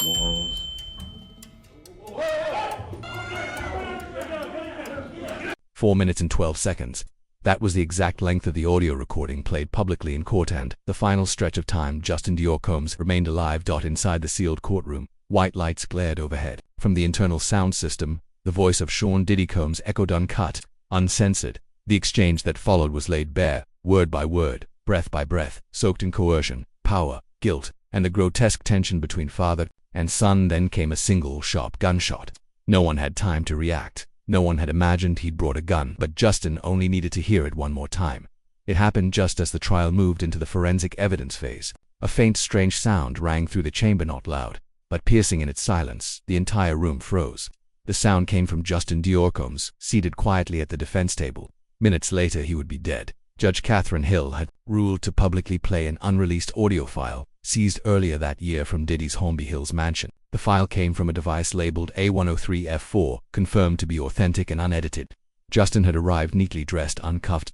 Morals. 4 minutes and 12 seconds. That was the exact length of the audio recording played publicly in court, and the final stretch of time Justin Dior Combs remained alive. Inside the sealed courtroom, white lights glared overhead. From the internal sound system, the voice of Sean Diddy Combs echoed uncut, uncensored. The exchange that followed was laid bare, word by word, breath by breath, soaked in coercion, power, guilt, and the grotesque tension between father and son. Then came a single, sharp gunshot. No one had time to react. No one had imagined he'd brought a gun, but Justin only needed to hear it one more time. It happened just as the trial moved into the forensic evidence phase. A faint, strange sound rang through the chamber, not loud, but piercing in its silence. The entire room froze. The sound came from Justin Dior Combs, seated quietly at the defense table. Minutes later, he would be dead. Judge Catherine Hill had ruled to publicly play an unreleased audio file, seized earlier that year from Diddy's Holmby Hills mansion. The file came from a device labeled A103F4, confirmed to be authentic and unedited. Justin had arrived neatly dressed, uncuffed.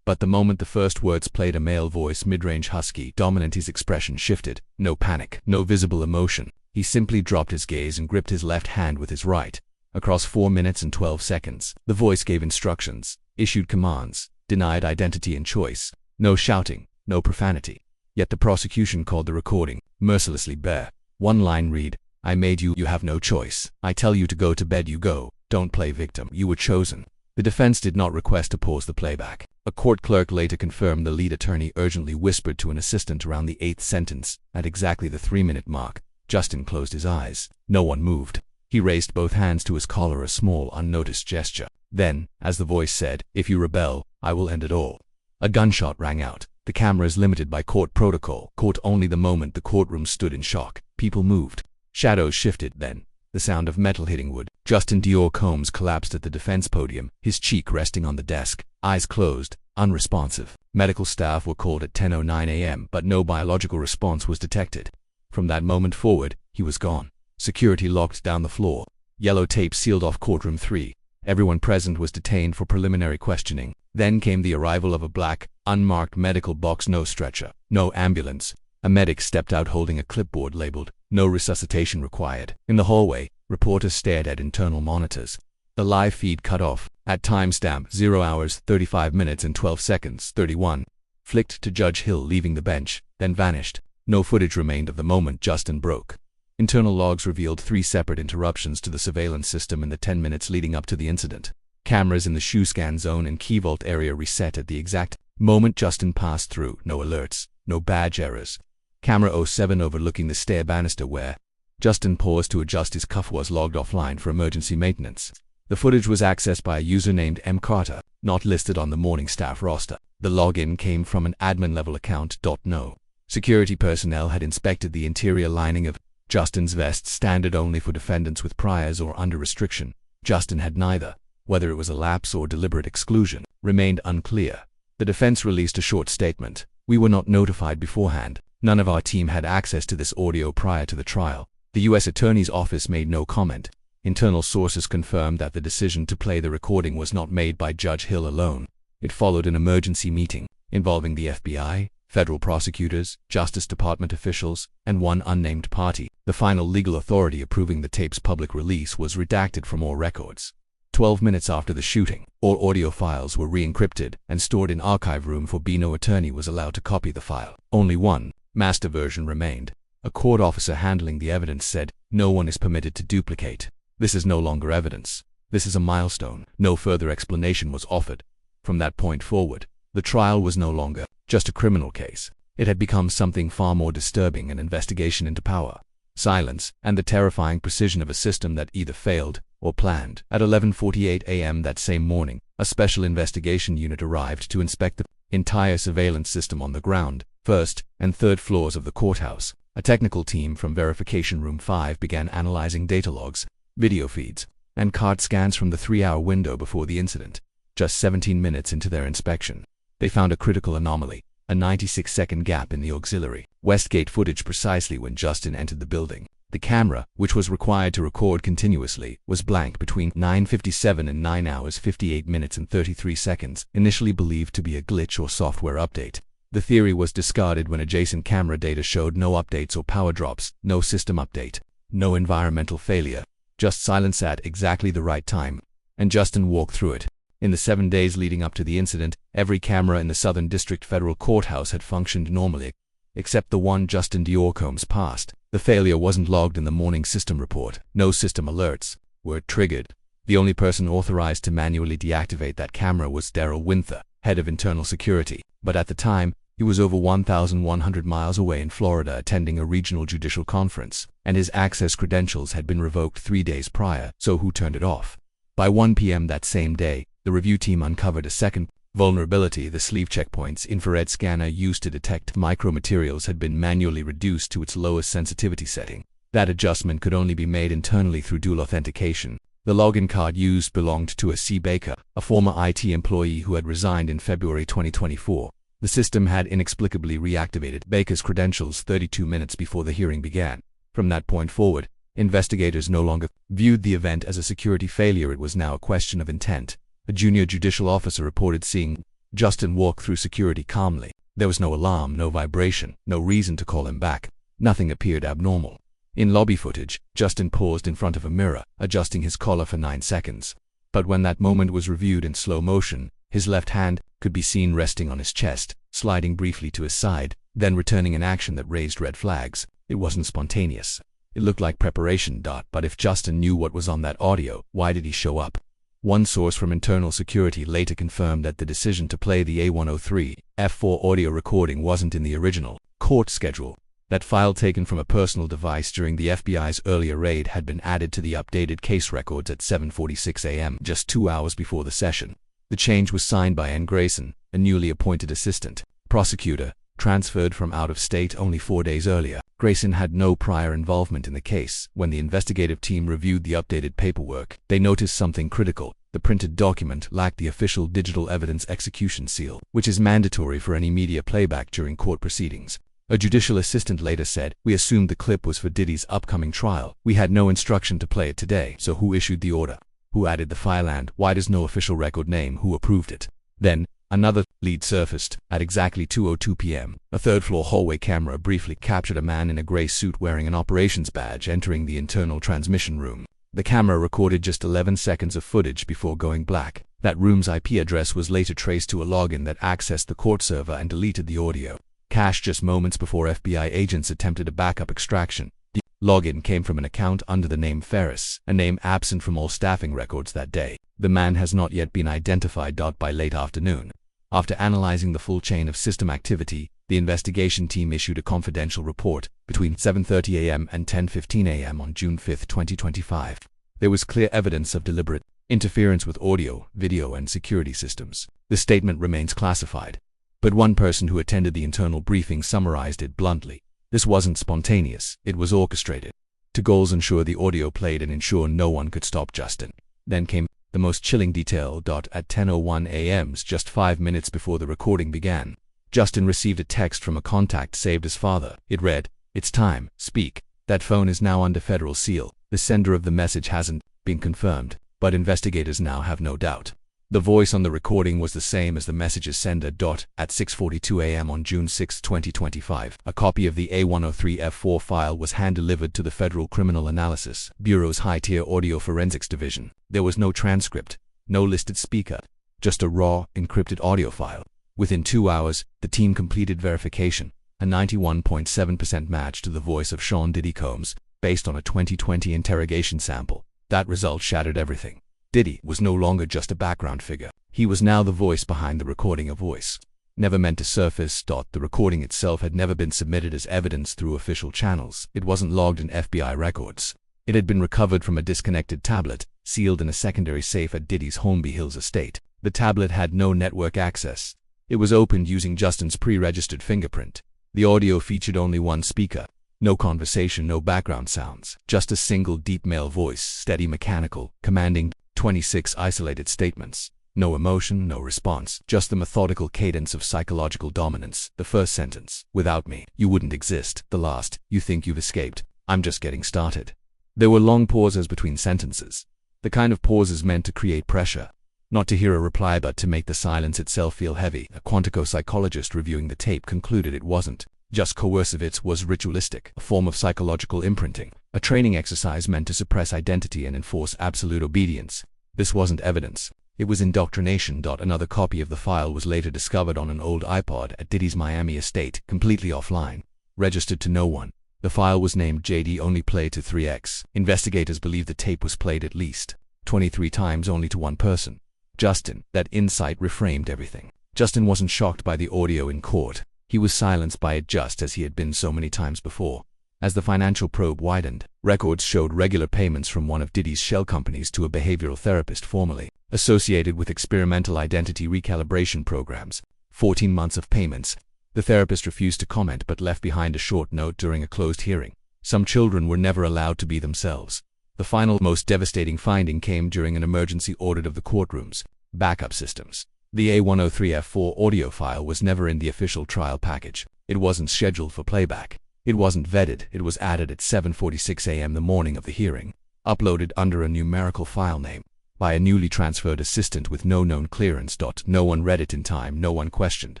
But the moment the first words played, a male voice, mid-range husky, dominant, his expression shifted. No panic, no visible emotion. He simply dropped his gaze and gripped his left hand with his right. Across 4 minutes and 12 seconds, the voice gave instructions, issued commands, denied identity and choice. No shouting, no profanity. Yet the prosecution called the recording mercilessly bare. One line read, "I made you, you have no choice. I tell you to go to bed, you go. Don't play victim, you were chosen." The defense did not request to pause the playback. A court clerk later confirmed. The lead attorney urgently whispered to an assistant around the 8th sentence. At exactly the 3-minute mark, Justin closed his eyes. No one moved. He raised both hands to his collar, a small, unnoticed gesture. Then, as the voice said, "If you rebel, I will end it all," a gunshot rang out. The cameras, limited by court protocol, caught only the moment. The courtroom stood in shock. People moved. Shadows shifted. Then, the sound of metal hitting wood. Justin Dior Combs collapsed at the defense podium, his cheek resting on the desk, eyes closed, unresponsive. Medical staff were called at 10:09 a.m., but no biological response was detected. From that moment forward, he was gone. Security locked down the floor. Yellow tape sealed off courtroom 3. Everyone present was detained for preliminary questioning. Then came the arrival of a black, unmarked medical box. No stretcher, no ambulance. A medic stepped out holding a clipboard labeled, "No resuscitation required." In the hallway, reporters stared at internal monitors. The live feed cut off, at timestamp 0 hours 35 minutes and 12 seconds 31. Flicked to Judge Hill leaving the bench, then vanished. No footage remained of the moment Justin broke. Internal logs revealed 3 separate interruptions to the surveillance system in the 10 minutes leading up to the incident. Cameras in the shoe scan zone and key vault area reset at the exact moment Justin passed through. No alerts, no badge errors. Camera 07 overlooking the stair banister where Justin paused to adjust his cuff was logged offline for emergency maintenance. The footage was accessed by a user named M. Carter, not listed on the morning staff roster. The login came from an admin-level account. No. Security personnel had inspected the interior lining of Justin's vest, standard only for defendants with priors or under restriction. Justin had neither. Whether it was a lapse or deliberate exclusion remained unclear. The defense released a short statement. "We were not notified beforehand. None of our team had access to this audio prior to the trial." The U.S. Attorney's Office made no comment. Internal sources confirmed that the decision to play the recording was not made by Judge Hill alone. It followed an emergency meeting involving the FBI, federal prosecutors, Justice Department officials, and one unnamed party. The final legal authority approving the tape's public release was redacted from all records. 12 minutes after the shooting, all audio files were re-encrypted and stored in archive room 4B. No attorney was allowed to copy the file. Only one master version remained. A court officer handling the evidence said, "No one is permitted to duplicate. This is no longer evidence. This is a milestone." No further explanation was offered. From that point forward, the trial was no longer just a criminal case. It had become something far more disturbing, an investigation into power, silence, and the terrifying precision of a system that either failed or planned. At 11:48 a.m. that same morning, a special investigation unit arrived to inspect the entire surveillance system on the ground, first and third floors of the courthouse. A technical team from Verification Room 5 began analyzing data logs, video feeds, and card scans from the 3-hour window before the incident. Just 17 minutes into their inspection, they found a critical anomaly, a 96-second gap in the auxiliary Westgate footage precisely when Justin entered the building. The camera, which was required to record continuously, was blank between 9:57 and 9 hours 58 minutes and 33 seconds, initially believed to be a glitch or software update. The theory was discarded when adjacent camera data showed no updates or power drops. No system update, No environmental failure, just silence at exactly the right time. And Justin walked through it. In the 7 days leading up to the incident, every camera in the Southern District Federal Courthouse had functioned normally, except the one Justin Combs passed. The failure wasn't logged in the morning system report. No system alerts were triggered. The only person authorized to manually deactivate that camera was Daryl Winther, head of internal security. But at the time, he was over 1,100 miles away in Florida attending a regional judicial conference, and his access credentials had been revoked 3 days prior, so who turned it off? By 1 p.m. that same day, the review team uncovered a second vulnerability. The sleeve checkpoint's infrared scanner used to detect micromaterials had been manually reduced to its lowest sensitivity setting. That adjustment could only be made internally through dual authentication. The login card used belonged to a C. Baker, a former IT employee who had resigned in February 2024. The system had inexplicably reactivated Baker's credentials 32 minutes before the hearing began. From that point forward, investigators no longer viewed the event as a security failure. It was now a question of intent. A junior judicial officer reported seeing Justin walk through security calmly. There was no alarm, no vibration, no reason to call him back. Nothing appeared abnormal. In lobby footage, Justin paused in front of a mirror, adjusting his collar for 9 seconds. But when that moment was reviewed in slow motion, his left hand could be seen resting on his chest, sliding briefly to his side, then returning an action that raised red flags. It wasn't spontaneous. It looked like preparation. But if Justin knew what was on that audio, why did he show up? One source from internal security later confirmed that the decision to play the A103 F4 audio recording wasn't in the original court schedule. That file taken from a personal device during the FBI's earlier raid had been added to the updated case records at 7:46 a.m., just 2 hours before the session. The change was signed by Ann Grayson, a newly appointed assistant prosecutor, transferred from out of state only 4 days earlier. Grayson had no prior involvement in the case. When the investigative team reviewed the updated paperwork, they noticed something critical. The printed document lacked the official digital evidence execution seal, which is mandatory for any media playback during court proceedings. A judicial assistant later said, "We assumed the clip was for Diddy's upcoming trial. We had no instruction to play it today. So who issued the order? Who added the file, and why does no official record name who approved it?" Then, another lead surfaced. At exactly 2:02 p.m., a third-floor hallway camera briefly captured a man in a gray suit wearing an operations badge entering the internal transmission room. The camera recorded just 11 seconds of footage before going black. That room's IP address was later traced to a login that accessed the court server and deleted the audio. Cached just moments before FBI agents attempted a backup extraction. The login came from an account under the name Ferris, a name absent from all staffing records that day. The man has not yet been identified. By late afternoon, after analyzing the full chain of system activity, the investigation team issued a confidential report between 7:30 a.m. and 10:15 a.m. on June 5, 2025. There was clear evidence of deliberate interference with audio, video, and security systems. The statement remains classified, but one person who attended the internal briefing summarized it bluntly. This wasn't spontaneous, it was orchestrated. To goals ensure the audio played and ensure no one could stop Justin. Then came the most chilling detail. At 10:01 a.m., just 5 minutes before the recording began, Justin received a text from a contact saved as father. It read, "It's time, speak. That phone is now under federal seal." The sender of the message hasn't been confirmed, but investigators now have no doubt. The voice on the recording was the same as the message's sender. At 6:42 a.m. on June 6, 2025, a copy of the A103 F4 file was hand-delivered to the Federal Criminal Analysis Bureau's High-Tier Audio Forensics Division. There was no transcript, no listed speaker, just a raw, encrypted audio file. Within 2 hours, the team completed verification, a 91.7% match to the voice of Sean Diddy Combs, based on a 2020 interrogation sample. That result shattered everything. Diddy was no longer just a background figure. He was now the voice behind the recording, a voice never meant to surface. The recording itself had never been submitted as evidence through official channels. It wasn't logged in FBI records. It had been recovered from a disconnected tablet, sealed in a secondary safe at Diddy's Holmby Hills estate. The tablet had no network access. It was opened using Justin's pre-registered fingerprint. The audio featured only one speaker. No conversation, no background sounds. Just a single deep male voice, steady, mechanical, commanding. 26 isolated statements. No emotion, no response, just the methodical cadence of psychological dominance. The first sentence, "Without me, you wouldn't exist." The last, "You think you've escaped. I'm just getting started." There were long pauses between sentences. The kind of pauses meant to create pressure. Not to hear a reply, but to make the silence itself feel heavy. A Quantico psychologist reviewing the tape concluded it wasn't just coercive, it was ritualistic, a form of psychological imprinting. a training exercise meant to suppress identity and enforce absolute obedience. This wasn't evidence. It was indoctrination. Another copy of the file was later discovered on an old iPod at Diddy's Miami estate, completely offline, registered to no one. The file was named JD Only Played to 3x. Investigators believe the tape was played at least 23 times only to one person, Justin. That insight reframed everything. Justin wasn't shocked by the audio in court. He was silenced by it just as he had been so many times before. As the financial probe widened, records showed regular payments from one of Diddy's shell companies to a behavioral therapist formerly associated with experimental identity recalibration programs. 14 months of payments. The therapist refused to comment but left behind a short note during a closed hearing. Some children were never allowed to be themselves. The final, most devastating finding came during an emergency audit of the courtroom's backup systems. The A103F4 audio file was never in the official trial package. It wasn't scheduled for playback. It wasn't vetted. It was added at 7:46 a.m. the morning of the hearing, uploaded under a numerical file name by a newly transferred assistant with no known clearance. No one read it in time, no one questioned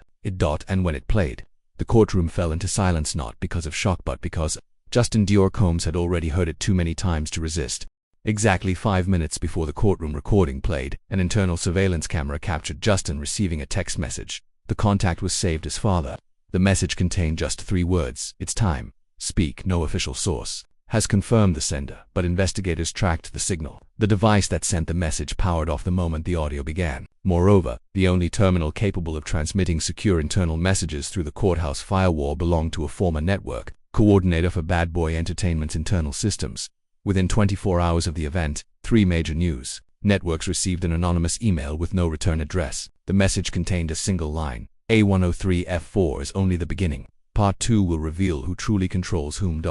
it. And when it played, the courtroom fell into silence, not because of shock but because Justin Dior Combs had already heard it too many times to resist. Exactly 5 minutes before the courtroom recording played, an internal surveillance camera captured Justin receiving a text message. The contact was saved as father. The message contained just 3 words: "It's time. Speak." No official source has confirmed the sender, but investigators tracked the signal. The device that sent the message powered off the moment the audio began. Moreover, the only terminal capable of transmitting secure internal messages through the courthouse firewall belonged to a former network coordinator for Bad Boy Entertainment's internal systems. Within 24 hours of the event, 3 major news networks received an anonymous email with no return address. The message contained a single line: A103F4 is only the beginning. Part 2 will reveal who truly controls whom.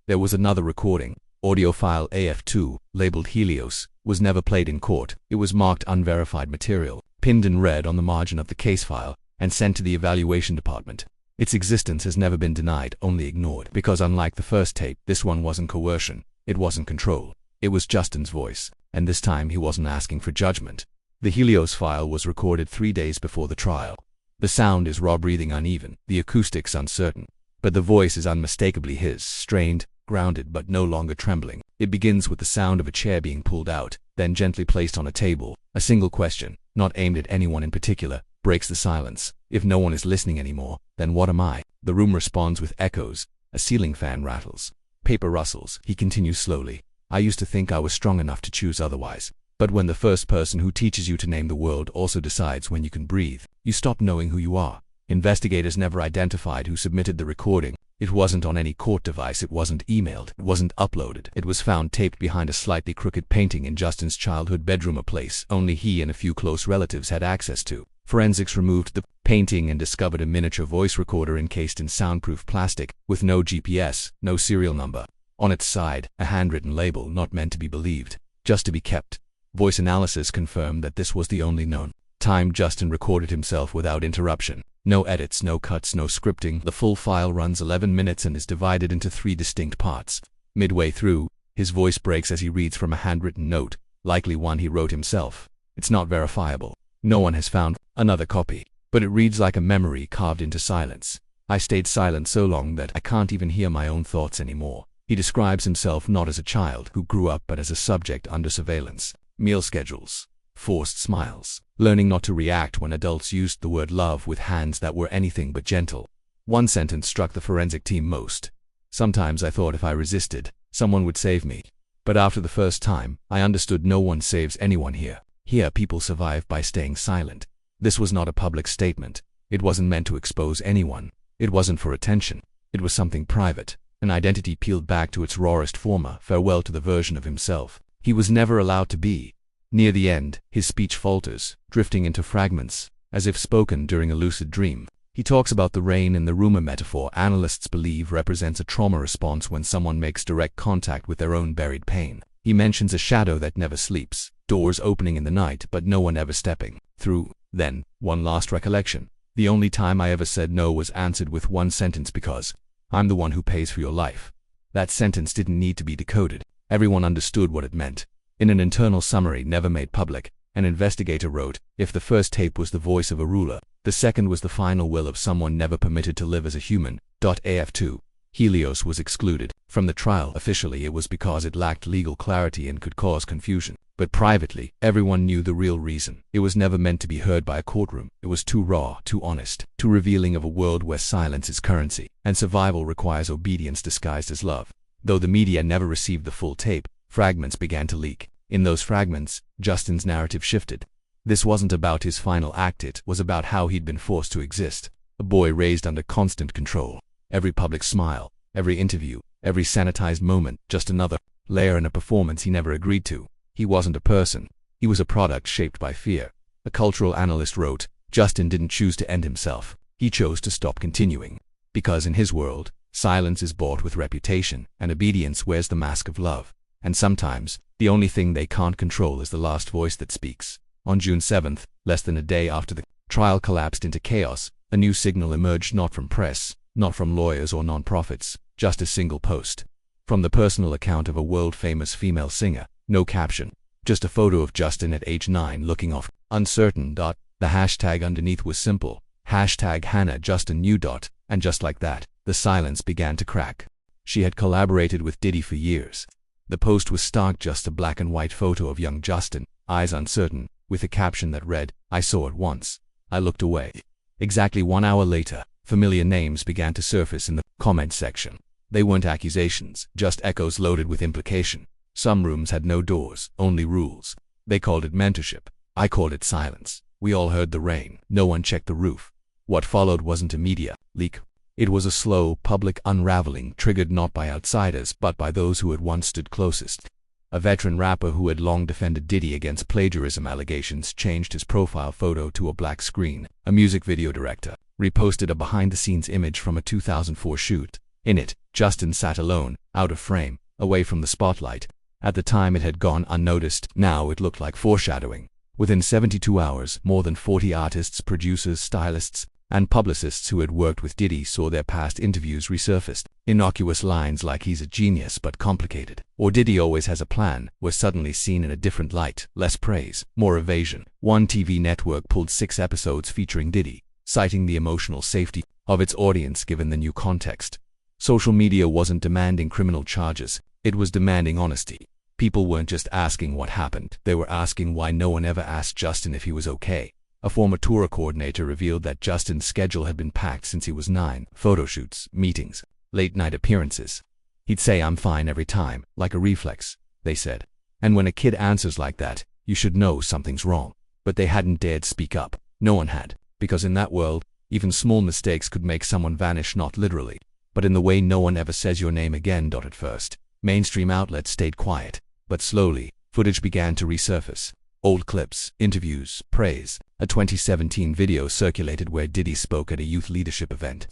There was another recording. Audio file AF2, labeled Helios, was never played in court. It was marked unverified material, pinned in red on the margin of the case file, and sent to the evaluation department. Its existence has never been denied, only ignored, because unlike the first tape, this one wasn't coercion. It wasn't control. It was Justin's voice, and this time he wasn't asking for judgment. The Helios file was recorded 3 days before the trial. The sound is raw, breathing uneven, the acoustics uncertain, but the voice is unmistakably his, strained, grounded, but no longer trembling. It begins with the sound of a chair being pulled out, then gently placed on a table. A single question, not aimed at anyone in particular, breaks the silence. If no one is listening anymore, then what am I? The room responds with echoes. A ceiling fan rattles. Paper rustles. He continues slowly. I used to think I was strong enough to choose otherwise. But when the first person who teaches you to name the world also decides when you can breathe, you stop knowing who you are. Investigators never identified who submitted the recording. It wasn't on any court device, it wasn't emailed, it wasn't uploaded. It was found taped behind a slightly crooked painting in Justin's childhood bedroom, a place only he and a few close relatives had access to. Forensics removed the painting and discovered a miniature voice recorder encased in soundproof plastic, with no GPS, no serial number. On its side, a handwritten label not meant to be believed, just to be kept. Voice analysis confirmed that this was the only known time Justin recorded himself without interruption. No edits, no cuts, no scripting. The full file runs 11 minutes and is divided into 3 distinct parts. Midway through, his voice breaks as he reads from a handwritten note, likely one he wrote himself. It's not verifiable. No one has found another copy, but it reads like a memory carved into silence. I stayed silent so long that I can't even hear my own thoughts anymore. He describes himself not as a child who grew up but as a subject under surveillance. Meal schedules, forced smiles, learning not to react when adults used the word love with hands that were anything but gentle. One sentence struck the forensic team most. Sometimes I thought if I resisted, someone would save me. But after the first time, I understood no one saves anyone here. Here people survive by staying silent. This was not a public statement. It wasn't meant to expose anyone. It wasn't for attention. It was something private, an identity peeled back to its rawest form, a farewell to the version of himself he was never allowed to be. Near the end, his speech falters, drifting into fragments, as if spoken during a lucid dream. He talks about the rain in the room, a metaphor analysts believe represents a trauma response when someone makes direct contact with their own buried pain. He mentions a shadow that never sleeps, doors opening in the night but no one ever stepping through. Then, one last recollection. The only time I ever said no was answered with one sentence: because I'm the one who pays for your life. That sentence didn't need to be decoded. Everyone understood what it meant. In an internal summary never made public, an investigator wrote, if the first tape was the voice of a ruler, the second was the final will of someone never permitted to live as a human. AF2 Helios was excluded from the trial. Officially, it was because it lacked legal clarity and could cause confusion. But privately, everyone knew the real reason. It was never meant to be heard by a courtroom. It was too raw, too honest, too revealing of a world where silence is currency, and survival requires obedience disguised as love. Though the media never received the full tape, fragments began to leak. In those fragments, Justin's narrative shifted. This wasn't about his final act, it was about how he'd been forced to exist. A boy raised under constant control. Every public smile, every interview, every sanitized moment, just another layer in a performance he never agreed to. He wasn't a person. He was a product shaped by fear. A cultural analyst wrote, Justin didn't choose to end himself. He chose to stop continuing. Because in his world, silence is bought with reputation, and obedience wears the mask of love. And sometimes, the only thing they can't control is the last voice that speaks. On June 7th, less than a day after the trial collapsed into chaos, a new signal emerged, not from press, not from lawyers or non-profits, just a single post. From the personal account of a world-famous female singer. No caption, just a photo of Justin at age 9 looking off, uncertain. The hashtag underneath was simple, #HannahJustinKnew. And just like that, the silence began to crack. She had collaborated with Diddy for years. The post was stark, just a black and white photo of young Justin, eyes uncertain, with a caption that read, I saw it once. I looked away. Exactly 1 hour later, familiar names began to surface in the comment section. They weren't accusations, just echoes loaded with implication. Some rooms had no doors, only rules. They called it mentorship. I called it silence. We all heard the rain. No one checked the roof. What followed wasn't a media leak. It was a slow, public unraveling, triggered not by outsiders, but by those who had once stood closest. A veteran rapper who had long defended Diddy against plagiarism allegations changed his profile photo to a black screen. A music video director reposted a behind-the-scenes image from a 2004 shoot. In it, Justin sat alone, out of frame, away from the spotlight. At the time it had gone unnoticed. Now it looked like foreshadowing. Within 72 hours, more than 40 artists, producers, stylists, and publicists who had worked with Diddy saw their past interviews resurfaced. Innocuous lines like he's a genius but complicated, or Diddy always has a plan, were suddenly seen in a different light. Less praise, more evasion. One TV network pulled 6 episodes featuring Diddy, citing the emotional safety of its audience given the new context. Social media wasn't demanding criminal charges. It was demanding honesty. People weren't just asking what happened, they were asking why no one ever asked Justin if he was okay. A former tour coordinator revealed that Justin's schedule had been packed since he was 9. Photo shoots, meetings, late-night appearances. He'd say I'm fine every time, like a reflex, they said. And when a kid answers like that, you should know something's wrong. But they hadn't dared speak up. No one had. Because in that world, even small mistakes could make someone vanish, not literally, but in the way no one ever says your name again. At first, mainstream outlets stayed quiet, but slowly, footage began to resurface. Old clips, interviews, praise. A 2017 video circulated where Diddy spoke at a youth leadership event.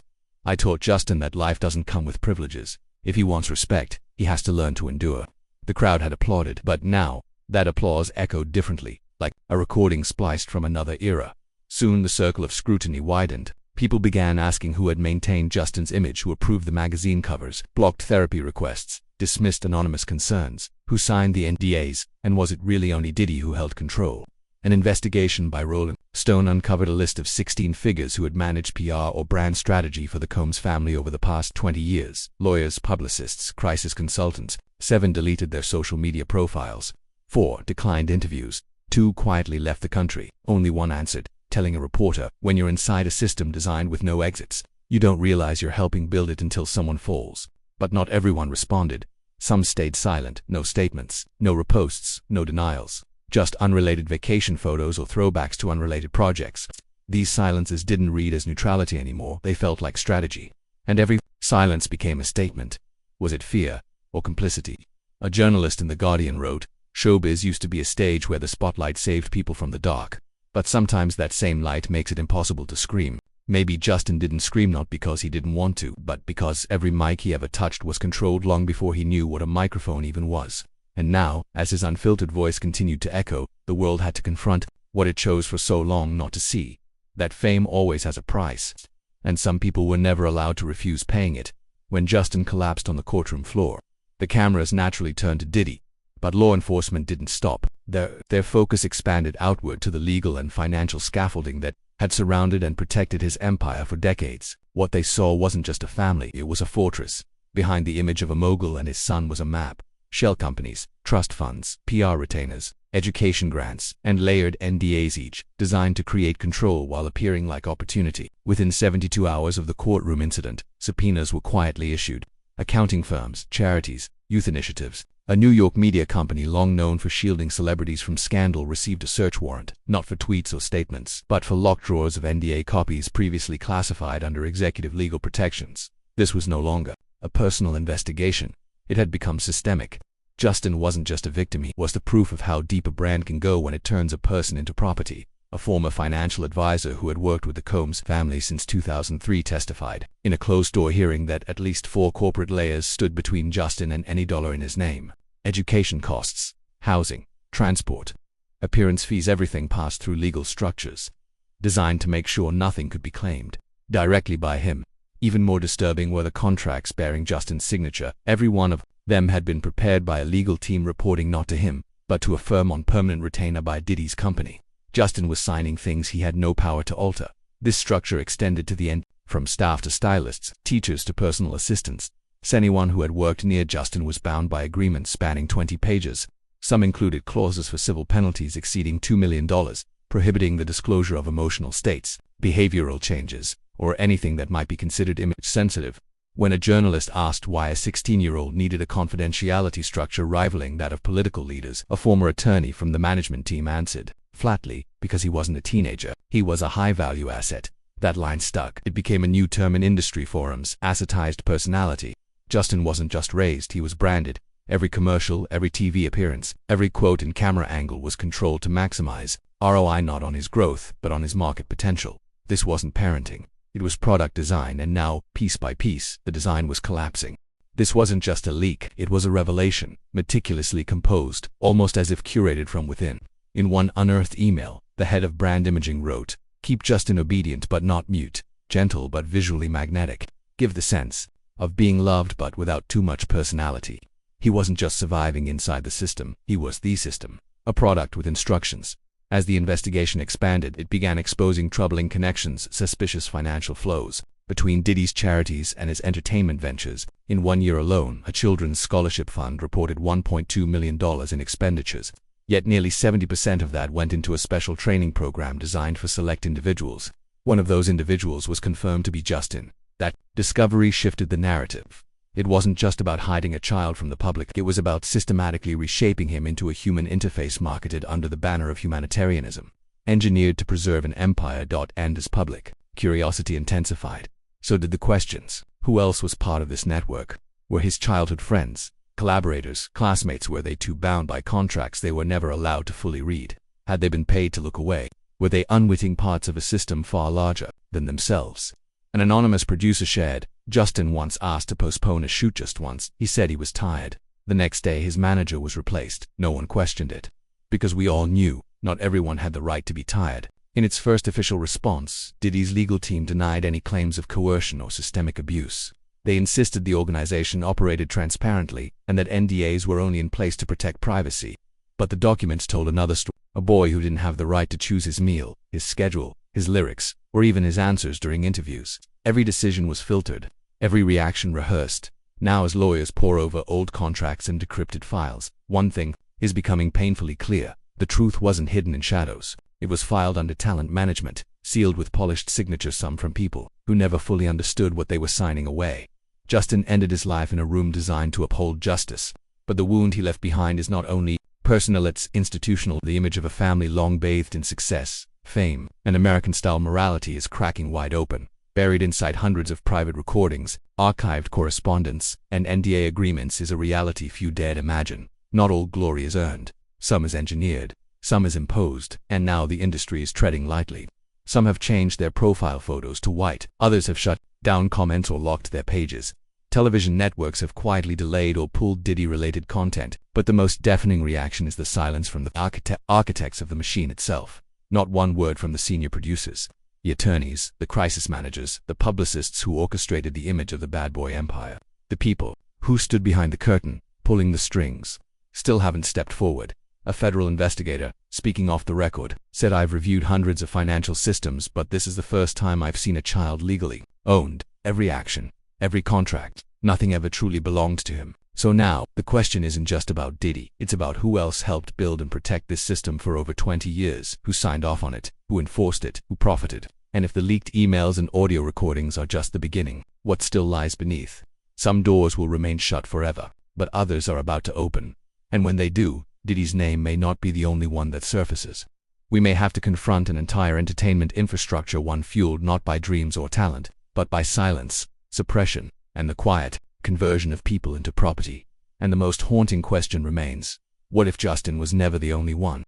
I taught Justin that life doesn't come with privileges. If he wants respect, he has to learn to endure. The crowd had applauded, but now, that applause echoed differently, like a recording spliced from another era. Soon the circle of scrutiny widened. People began asking who had maintained Justin's image, who approved the magazine covers, blocked therapy requests, dismissed anonymous concerns, who signed the NDAs, and was it really only Diddy who held control? An investigation by Rolling Stone uncovered a list of 16 figures who had managed PR or brand strategy for the Combs family over the past 20 years. Lawyers, publicists, crisis consultants. 7 deleted their social media profiles. 4 declined interviews. 2 quietly left the country. Only 1 answered, telling a reporter, when you're inside a system designed with no exits, you don't realize you're helping build it until someone falls. But not everyone responded. Some stayed silent, no statements, no reposts, no denials. Just unrelated vacation photos or throwbacks to unrelated projects. These silences didn't read as neutrality anymore, they felt like strategy. And every silence became a statement. Was it fear or complicity? A journalist in The Guardian wrote, "Showbiz used to be a stage where the spotlight saved people from the dark. But sometimes that same light makes it impossible to scream." Maybe Justin didn't scream not because he didn't want to, but because every mic he ever touched was controlled long before he knew what a microphone even was. And now, as his unfiltered voice continued to echo, the world had to confront what it chose for so long not to see. That fame always has a price. And some people were never allowed to refuse paying it. When Justin collapsed on the courtroom floor, the cameras naturally turned to Diddy. But law enforcement didn't stop. Their focus expanded outward to the legal and financial scaffolding that had surrounded and protected his empire for decades. What they saw wasn't just a family, it was a fortress. Behind the image of a mogul and his son was a map, shell companies, trust funds, PR retainers, education grants, and layered NDAs, each designed to create control while appearing like opportunity. Within 72 hours of the courtroom incident, subpoenas were quietly issued. Accounting firms, charities, youth initiatives, a New York media company long known for shielding celebrities from scandal received a search warrant, not for tweets or statements, but for locked drawers of NDA copies previously classified under executive legal protections. This was no longer a personal investigation. It had become systemic. Justin wasn't just a victim, he was the proof of how deep a brand can go when it turns a person into property. A former financial advisor who had worked with the Combs family since 2003 testified in a closed-door hearing that at least 4 corporate layers stood between Justin and any dollar in his name. Education costs, housing, transport, appearance fees, everything passed through legal structures designed to make sure nothing could be claimed directly by him. Even more disturbing were the contracts bearing Justin's signature. Every one of them had been prepared by a legal team reporting not to him, but to a firm on permanent retainer by Diddy's company. Justin was signing things he had no power to alter. This structure extended to the end, from staff to stylists, teachers to personal assistants. Anyone who had worked near Justin was bound by agreements spanning 20 pages. Some included clauses for civil penalties exceeding $2 million, prohibiting the disclosure of emotional states, behavioral changes, or anything that might be considered image-sensitive. When a journalist asked why a 16-year-old needed a confidentiality structure rivaling that of political leaders, a former attorney from the management team answered, flatly, because he wasn't a teenager. He was a high-value asset. That line stuck. It became a new term in industry forums, assetized personality. Justin wasn't just raised, he was branded. Every commercial, every TV appearance, every quote and camera angle was controlled to maximize ROI, not on his growth, but on his market potential. This wasn't parenting. It was product design, and now, piece by piece, the design was collapsing. This wasn't just a leak, it was a revelation, meticulously composed, almost as if curated from within. In one unearthed email, the head of brand imaging wrote, "Keep Justin obedient but not mute, gentle but visually magnetic. Give the sense of being loved but without too much personality." He wasn't just surviving inside the system, he was the system, a product with instructions. As the investigation expanded, it began exposing troubling connections, suspicious financial flows between Diddy's charities and his entertainment ventures. In 1 year alone, a children's scholarship fund reported $1.2 million in expenditures, yet nearly 70% of that went into a special training program designed for select individuals. One of those individuals was confirmed to be Justin. That discovery shifted the narrative. It wasn't just about hiding a child from the public, it was about systematically reshaping him into a human interface marketed under the banner of humanitarianism, engineered to preserve an empire. And as public curiosity intensified, so did the questions. Who else was part of this network? Were his childhood friends, collaborators, classmates? Were they too bound by contracts they were never allowed to fully read? Had they been paid to look away? Were they unwitting parts of a system far larger than themselves? An anonymous producer shared, Justin once asked to postpone a shoot just once. He said he was tired. The next day his manager was replaced. No one questioned it. Because we all knew, not everyone had the right to be tired. In its first official response, Diddy's legal team denied any claims of coercion or systemic abuse. They insisted the organization operated transparently and that NDAs were only in place to protect privacy. But the documents told another story. A boy who didn't have the right to choose his meal, his schedule, his lyrics, or even his answers during interviews. Every decision was filtered, every reaction rehearsed. Now, as lawyers pore over old contracts and decrypted files, one thing is becoming painfully clear. The truth wasn't hidden in shadows. It was filed under talent management, sealed with polished signatures, some from people who never fully understood what they were signing away. Justin ended his life in a room designed to uphold justice. But the wound he left behind is not only personal, it's institutional. The image of a family long bathed in success, fame, and American-style morality is cracking wide open. Buried inside hundreds of private recordings, archived correspondence, and NDA agreements is a reality few dared imagine. Not all glory is earned. Some is engineered, some is imposed, and now the industry is treading lightly. Some have changed their profile photos to white, others have shut down comments or locked their pages. Television networks have quietly delayed or pulled Diddy-related content, but the most deafening reaction is the silence from the architects of the machine itself. Not one word from the senior producers, the attorneys, the crisis managers, the publicists who orchestrated the image of the bad boy empire. The people who stood behind the curtain, pulling the strings, still haven't stepped forward. A federal investigator, speaking off the record, said, "I've reviewed hundreds of financial systems, but this is the first time I've seen a child legally owned. Every action, every contract. Nothing ever truly belonged to him. So now, the question isn't just about Diddy. It's about who else helped build and protect this system for over 20 years, who signed off on it, who enforced it, who profited. And if the leaked emails and audio recordings are just the beginning, what still lies beneath? Some doors will remain shut forever, but others are about to open. And when they do, Diddy's name may not be the only one that surfaces. We may have to confront an entire entertainment infrastructure, one fueled not by dreams or talent, but by silence, suppression, and the quiet conversion of people into property. And the most haunting question remains: what if Justin was never the only one?